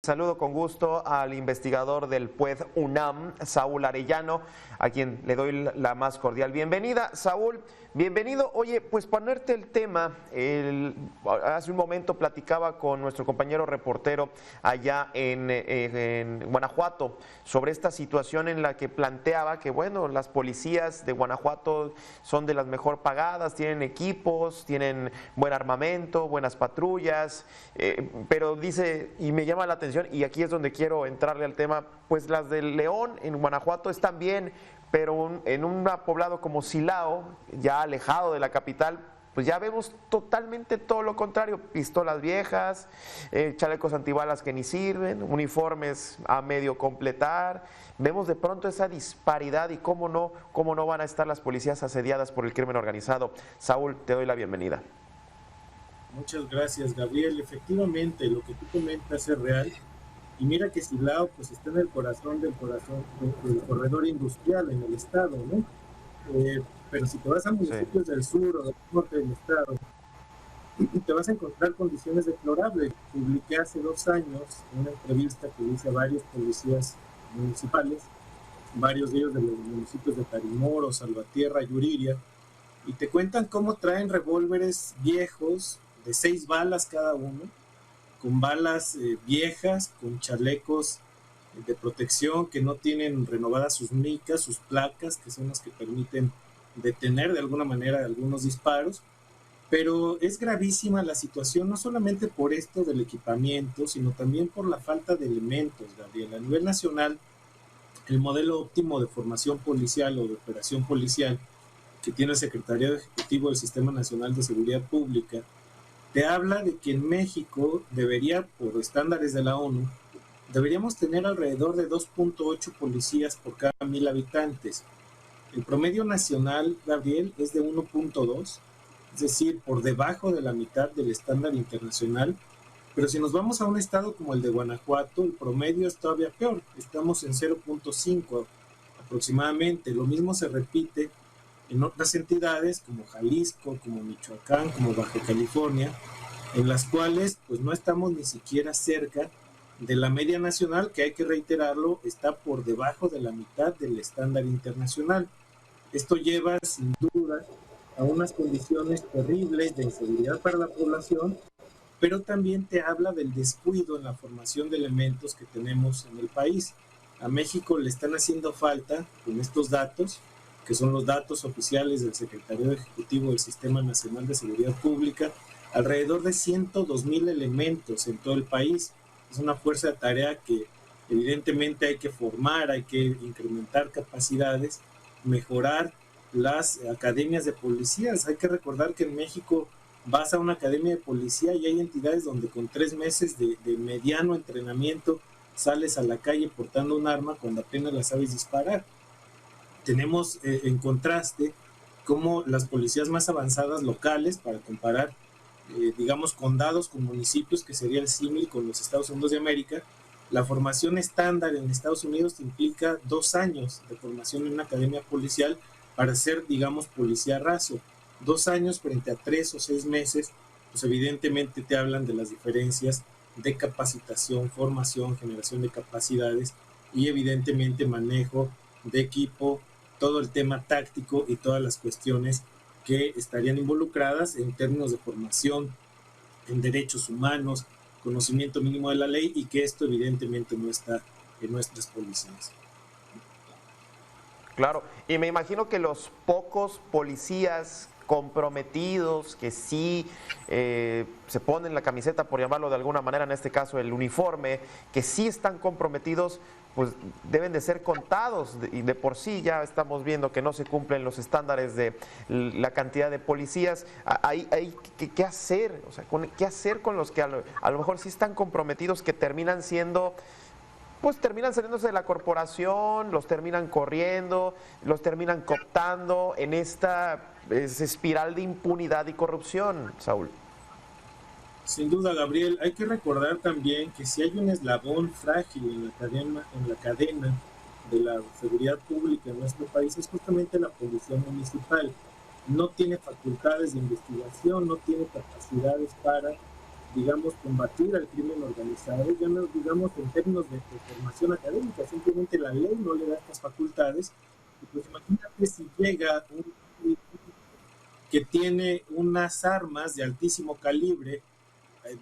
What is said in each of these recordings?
Saludo con gusto al investigador del PUED UNAM, Saúl Arellano, a quien le doy la más cordial bienvenida. Saúl, bienvenido. Oye, pues ponerte el tema, hace un momento platicaba con nuestro compañero reportero allá en Guanajuato sobre esta situación en la que planteaba que, bueno, las policías de Guanajuato son de las mejor pagadas, tienen equipos, tienen buen armamento, buenas patrullas, pero dice, y me llama la atención, y aquí es donde quiero entrarle al tema, pues las del León en Guanajuato están bien, pero en un poblado como Silao, ya alejado de la capital, pues ya vemos totalmente todo lo contrario: pistolas viejas, chalecos antibalas que ni sirven, uniformes a medio completar. Vemos de pronto esa disparidad y cómo no van a estar las policías asediadas por el crimen organizado. Saúl, te doy la bienvenida. Muchas gracias, Gabriel. Efectivamente, lo que tú comentas es real. Y mira que Silao pues está en el corazón del corredor industrial en el estado, ¿no? Pero si te vas a Sí. municipios del sur o del norte del estado, te vas a encontrar condiciones deplorables. Publiqué hace 2 años una entrevista que hice a varios policías municipales, varios de ellos de los municipios de Tarimoro, Salvatierra, Yuriria, y te cuentan cómo traen revólveres viejos de 6 balas cada uno, con balas viejas, con chalecos de protección que no tienen renovadas sus micas, sus placas, que son las que permiten detener de alguna manera algunos disparos. Pero es gravísima la situación, no solamente por esto del equipamiento, sino también por la falta de elementos, Gabriel. A nivel nacional, el modelo óptimo de formación policial o de operación policial que tiene el Secretariado Ejecutivo del Sistema Nacional de Seguridad Pública te habla de que en México debería, por estándares de la ONU, deberíamos tener alrededor de 2.8 policías por cada 1,000 habitantes. El promedio nacional, Gabriel, es de 1.2, es decir, por debajo de la mitad del estándar internacional. Pero si nos vamos a un estado como el de Guanajuato, el promedio es todavía peor, estamos en 0.5 aproximadamente. Lo mismo se repite en otras entidades como Jalisco, como Michoacán, como Baja California, en las cuales pues no estamos ni siquiera cerca de la media nacional, que hay que reiterarlo, está por debajo de la mitad del estándar internacional. Esto lleva sin duda a unas condiciones terribles de inseguridad para la población, pero también te habla del descuido en la formación de elementos que tenemos en el país. A México le están haciendo falta, con estos datos, que son los datos oficiales del Secretariado Ejecutivo del Sistema Nacional de Seguridad Pública, alrededor de 102,000 elementos en todo el país. Es una fuerza de tarea que evidentemente hay que formar, hay que incrementar capacidades, mejorar las academias de policías. Hay que recordar que en México vas a una academia de policía y hay entidades donde con 3 meses de mediano entrenamiento sales a la calle portando un arma cuando apenas la sabes disparar. Tenemos en contraste como las policías más avanzadas locales, para comparar, digamos, condados con municipios, que sería el símil con los Estados Unidos de América. La formación estándar en Estados Unidos implica 2 años de formación en una academia policial para ser, digamos, policía raso. 2 años frente a 3 o 6 meses, pues evidentemente te hablan de las diferencias de capacitación, formación, generación de capacidades y evidentemente manejo de equipo, todo el tema táctico y todas las cuestiones que estarían involucradas en términos de formación, en derechos humanos, conocimiento mínimo de la ley, y que esto evidentemente no está en nuestras policías. Claro, y me imagino que los pocos policías comprometidos que sí se ponen la camiseta, por llamarlo de alguna manera, en este caso el uniforme, que sí están comprometidos, pues deben de ser contados, y de por sí ya estamos viendo que no se cumplen los estándares de la cantidad de policías. Hay ¿qué hacer? O sea, ¿qué hacer con los que a lo mejor sí están comprometidos, que terminan siendo, pues terminan saliéndose de la corporación, los terminan corriendo, los terminan cooptando en esta espiral de impunidad y corrupción, Saúl? Sin duda, Gabriel, hay que recordar también que si hay un eslabón frágil en la cadena de la seguridad pública en nuestro país, es justamente la policía municipal. No tiene facultades de investigación, no tiene capacidades para digamos, combatir al crimen organizado, ya no digamos en términos de formación académica, simplemente la ley no le da estas facultades. Y pues imagínate si llega un que tiene unas armas de altísimo calibre,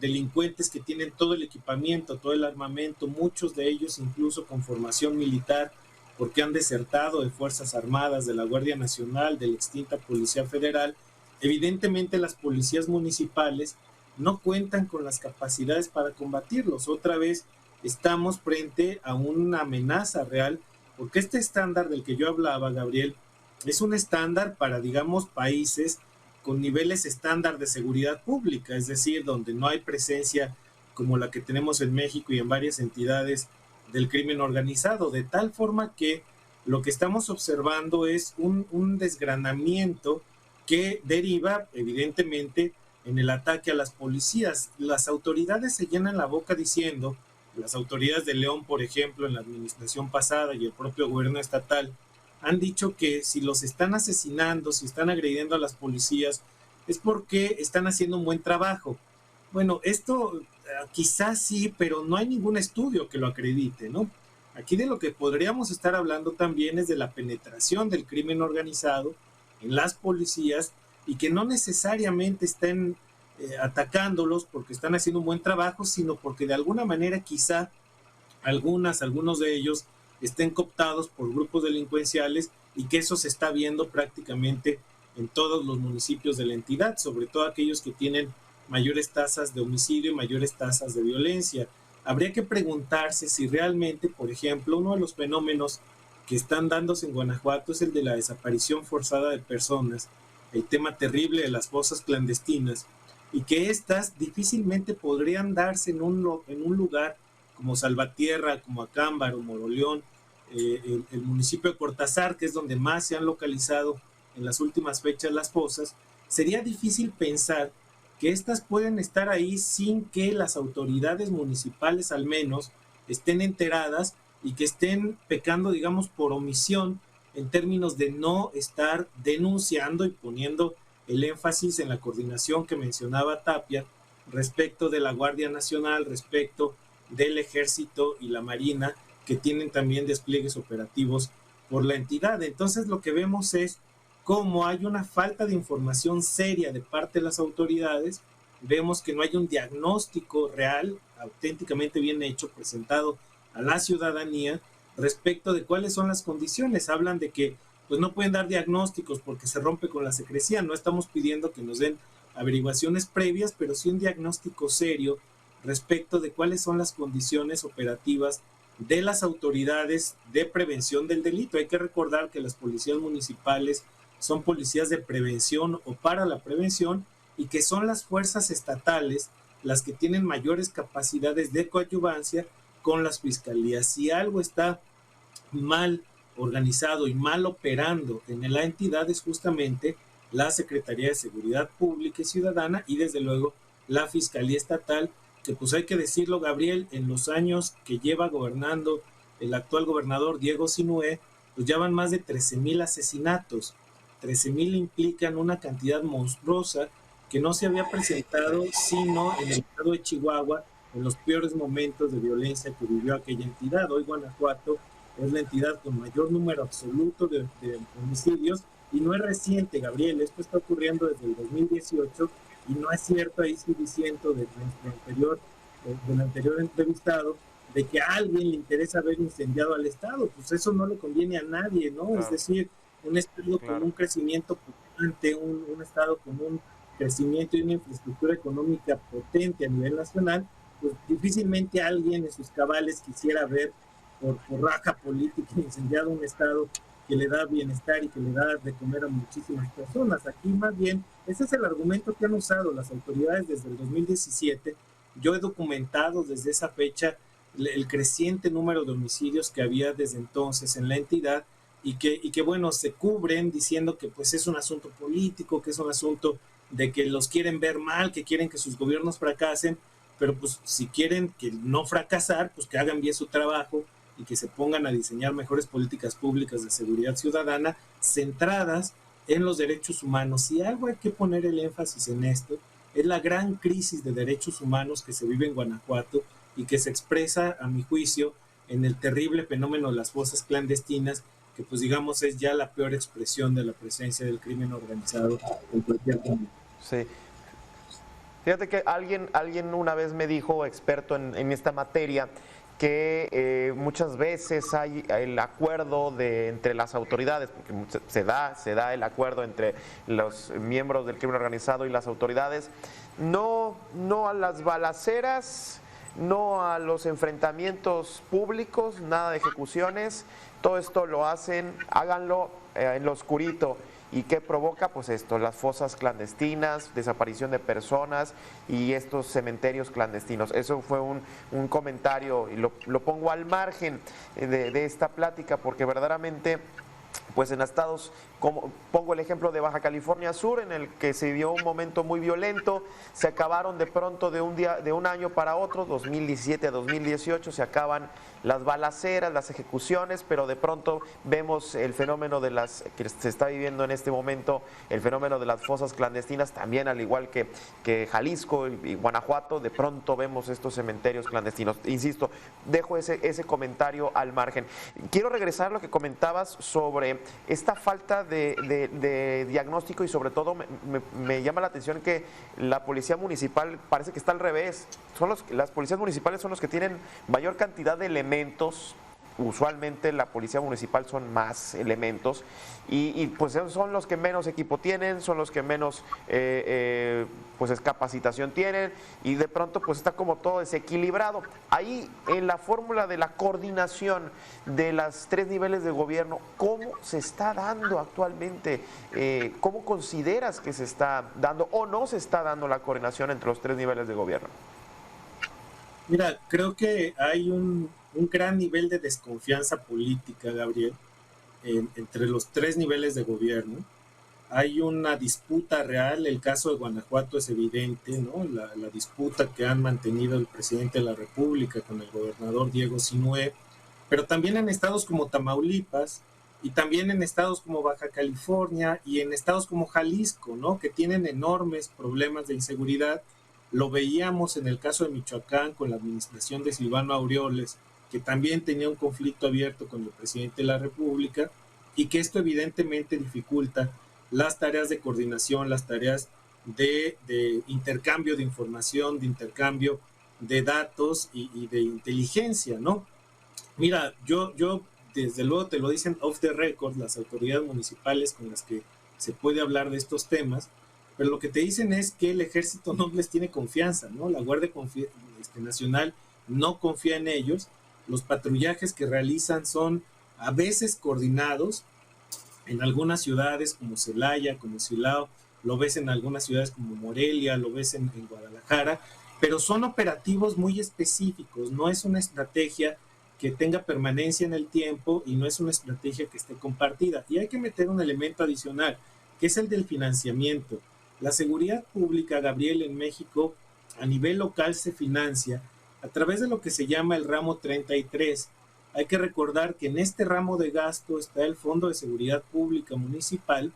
delincuentes que tienen todo el equipamiento, todo el armamento, muchos de ellos incluso con formación militar, porque han desertado de Fuerzas Armadas, de la Guardia Nacional, de la extinta Policía Federal. Evidentemente las policías municipales no cuentan con las capacidades para combatirlos. Otra vez estamos frente a una amenaza real, porque este estándar del que yo hablaba, Gabriel, es un estándar para, digamos, países con niveles estándar de seguridad pública, es decir, donde no hay presencia como la que tenemos en México y en varias entidades del crimen organizado, de tal forma que lo que estamos observando es un desgranamiento que deriva evidentemente en el ataque a las policías. Las autoridades se llenan la boca diciendo, las autoridades de León, por ejemplo, en la administración pasada y el propio gobierno estatal, han dicho que si los están asesinando, si están agrediendo a las policías, es porque están haciendo un buen trabajo. Bueno, esto quizás sí, pero no hay ningún estudio que lo acredite, ¿no? Aquí de lo que podríamos estar hablando también es de la penetración del crimen organizado en las policías y que no necesariamente estén atacándolos porque están haciendo un buen trabajo, sino porque de alguna manera quizá algunos de ellos estén cooptados por grupos delincuenciales y que eso se está viendo prácticamente en todos los municipios de la entidad, sobre todo aquellos que tienen mayores tasas de homicidio y mayores tasas de violencia. Habría que preguntarse si realmente, por ejemplo, uno de los fenómenos que están dándose en Guanajuato es el de la desaparición forzada de personas, el tema terrible de las fosas clandestinas, y que estas difícilmente podrían darse en un lugar como Salvatierra, como Acámbaro, Moroleón, el municipio de Cortázar, que es donde más se han localizado en las últimas fechas las fosas. Sería difícil pensar que estas pueden estar ahí sin que las autoridades municipales al menos estén enteradas y que estén pecando, digamos, por omisión en términos de no estar denunciando y poniendo el énfasis en la coordinación que mencionaba Tapia respecto de la Guardia Nacional, respecto del Ejército y la Marina, que tienen también despliegues operativos por la entidad. Entonces lo que vemos es cómo hay una falta de información seria de parte de las autoridades. Vemos que no hay un diagnóstico real, auténticamente bien hecho, presentado a la ciudadanía respecto de cuáles son las condiciones. Hablan de que pues no pueden dar diagnósticos porque se rompe con la secrecía. No estamos pidiendo que nos den averiguaciones previas, pero sí un diagnóstico serio respecto de cuáles son las condiciones operativas de las autoridades de prevención del delito. Hay que recordar que las policías municipales son policías de prevención o para la prevención y que son las fuerzas estatales las que tienen mayores capacidades de coadyuvancia con las fiscalías. Si algo está mal organizado y mal operando en la entidad es justamente la Secretaría de Seguridad Pública y Ciudadana y desde luego la Fiscalía Estatal, que pues hay que decirlo, Gabriel, en los años que lleva gobernando el actual gobernador Diego Sinué, pues ya van más de 13,000 asesinatos. 13,000 implican una cantidad monstruosa que no se había presentado sino en el estado de Chihuahua en los peores momentos de violencia que vivió aquella entidad. Hoy Guanajuato es la entidad con mayor número absoluto de homicidios y no es reciente, Gabriel, esto está ocurriendo desde el 2018 y no es cierto, ahí sí diciendo del anterior entrevistado, de que a alguien le interesa haber incendiado al Estado, pues eso no le conviene a nadie, ¿no? Claro. Es decir, un Estado con un crecimiento potente, un Estado con un crecimiento y una infraestructura económica potente a nivel nacional, pues difícilmente alguien en sus cabales quisiera ver por raja política incendiado un Estado que le da bienestar y que le da de comer a muchísimas personas. Aquí más bien, ese es el argumento que han usado las autoridades desde el 2017. Yo he documentado desde esa fecha el creciente número de homicidios que había desde entonces en la entidad y que bueno, se cubren diciendo que pues es un asunto político, que es un asunto de que los quieren ver mal, que quieren que sus gobiernos fracasen, pero pues si quieren que no fracasar, pues que hagan bien su trabajo y que se pongan a diseñar mejores políticas públicas de seguridad ciudadana centradas en los derechos humanos. Si algo hay que poner el énfasis en esto es la gran crisis de derechos humanos que se vive en Guanajuato y que se expresa, a mi juicio, en el terrible fenómeno de las fosas clandestinas, que pues digamos es ya la peor expresión de la presencia del crimen organizado en cualquier momento. Sí. Fíjate que alguien una vez me dijo, experto en esta materia, que muchas veces hay el acuerdo entre las autoridades, porque se da el acuerdo entre los miembros del crimen organizado y las autoridades, no a las balaceras, no a los enfrentamientos públicos, nada de ejecuciones, todo esto lo hacen, háganlo en lo oscurito. ¿Y qué provoca? Pues esto, las fosas clandestinas, desaparición de personas y estos cementerios clandestinos. Eso fue un comentario y lo pongo al margen de esta plática porque verdaderamente, pues en estados, como pongo el ejemplo de Baja California Sur, en el que se vivió un momento muy violento, se acabaron de pronto de un año para otro, 2017 a 2018, se acaban las balaceras, las ejecuciones, pero de pronto vemos el fenómeno que se está viviendo en este momento, el fenómeno de las fosas clandestinas, también al igual que Jalisco y Guanajuato, de pronto vemos estos cementerios clandestinos. Insisto, dejo ese comentario al margen. Quiero regresar a lo que comentabas sobre esta falta de diagnóstico y sobre todo me llama la atención que la policía municipal parece que está al revés. Las policías municipales son los que tienen mayor cantidad de elementos. Usualmente la policía municipal son más elementos y pues son los que menos equipo tienen, son los que menos pues capacitación tienen y de pronto pues está como todo desequilibrado. Ahí en la fórmula de la coordinación de los 3 niveles de gobierno, ¿cómo se está dando actualmente? ¿Cómo consideras que se está dando o no se está dando la coordinación entre los 3 niveles de gobierno? Mira, creo que hay un gran nivel de desconfianza política, Gabriel, entre los 3 niveles de gobierno. Hay una disputa real, el caso de Guanajuato es evidente, ¿no? La disputa que han mantenido el presidente de la República con el gobernador Diego Sinue, pero también en estados como Tamaulipas y también en estados como Baja California y en estados como Jalisco, ¿no? Que tienen enormes problemas de inseguridad. Lo veíamos en el caso de Michoacán con la administración de Silvano Aureoles, que también tenía un conflicto abierto con el presidente de la República y que esto evidentemente dificulta las tareas de coordinación, las tareas de intercambio de información, de intercambio de datos y de inteligencia, ¿no? Mira, yo desde luego te lo dicen off the record las autoridades municipales con las que se puede hablar de estos temas, pero lo que te dicen es que el ejército no les tiene confianza, ¿no? La Guardia Nacional no confía en ellos. Los patrullajes que realizan son a veces coordinados en algunas ciudades como Celaya, como Silao, lo ves en algunas ciudades como Morelia, lo ves en Guadalajara, pero son operativos muy específicos, no es una estrategia que tenga permanencia en el tiempo y no es una estrategia que esté compartida. Y hay que meter un elemento adicional, que es el del financiamiento. La seguridad pública, Gabriel, en México, a nivel local se financia a través de lo que se llama el ramo 33. Hay que recordar que en este ramo de gasto está el Fondo de Seguridad Pública Municipal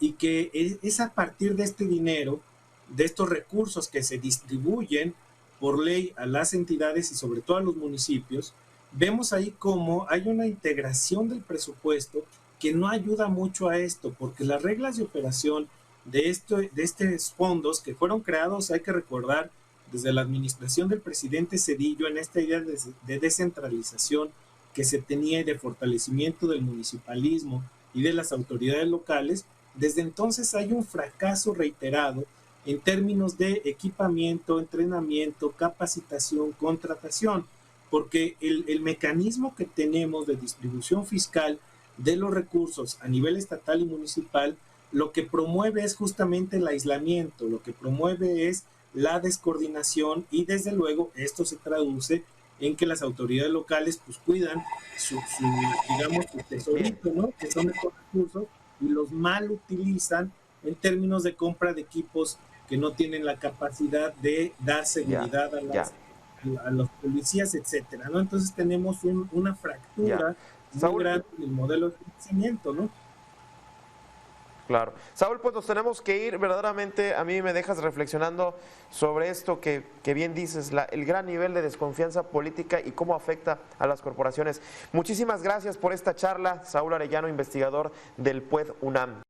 y que es a partir de este dinero, de estos recursos que se distribuyen por ley a las entidades y sobre todo a los municipios, vemos ahí cómo hay una integración del presupuesto que no ayuda mucho a esto, porque las reglas de operación de estos fondos que fueron creados, hay que recordar, desde la administración del presidente Zedillo en esta idea de descentralización que se tenía y de fortalecimiento del municipalismo y de las autoridades locales, desde entonces hay un fracaso reiterado en términos de equipamiento, entrenamiento, capacitación, contratación, porque el mecanismo que tenemos de distribución fiscal de los recursos a nivel estatal y municipal, lo que promueve es justamente el aislamiento, lo que promueve es la descoordinación y desde luego esto se traduce en que las autoridades locales pues cuidan digamos, su tesorito, ¿no? Que son estos recursos y los mal utilizan en términos de compra de equipos que no tienen la capacidad de dar seguridad a los policías, etcétera, ¿no? Entonces tenemos una fractura muy grande en el modelo de financiamiento, ¿no? Claro. Saúl, pues nos tenemos que ir. Verdaderamente a mí me dejas reflexionando sobre esto que bien dices, el gran nivel de desconfianza política y cómo afecta a las corporaciones. Muchísimas gracias por esta charla, Saúl Arellano, investigador del PUED UNAM.